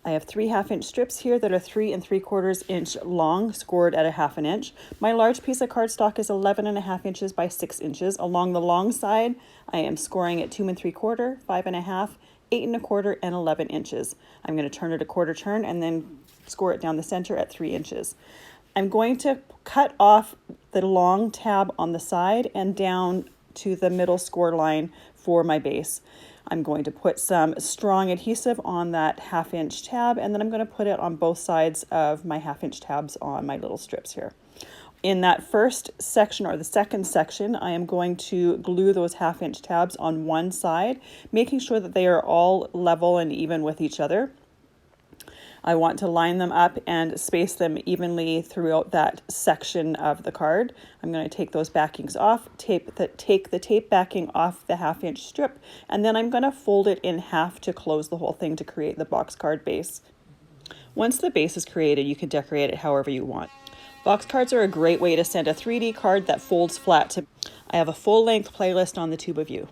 I have 3 1/2-inch strips here that are 3 3/4 inch long, scored at a 1/2 inch. My large piece of cardstock is 11 1/2 inches by 6 inches. Along the long side, I am scoring at 2 3/4, 5 1/2, 8 1/4, and 11 inches. I'm going to turn it a quarter turn and then score it down the center at 3 inches. I'm going to cut off the long tab on the side and down to the middle score line for my base. I'm going to put some strong adhesive on that 1/2 inch tab, and then I'm going to put it on both sides of my 1/2 inch tabs on my little strips here. In that first section, or the second section, I am going to glue those 1/2 inch tabs on one side, making sure that they are all level and even with each other. I want to line them up and space them evenly throughout that section of the card. I'm going to take those backings off, take the tape backing off the 1/2 inch strip, and then I'm going to fold it in half to close the whole thing to create the box card base. Once the base is created, you can decorate it however you want. Box cards are a great way to send a 3D card that folds flat to. I have a full-length playlist on the Tube of You.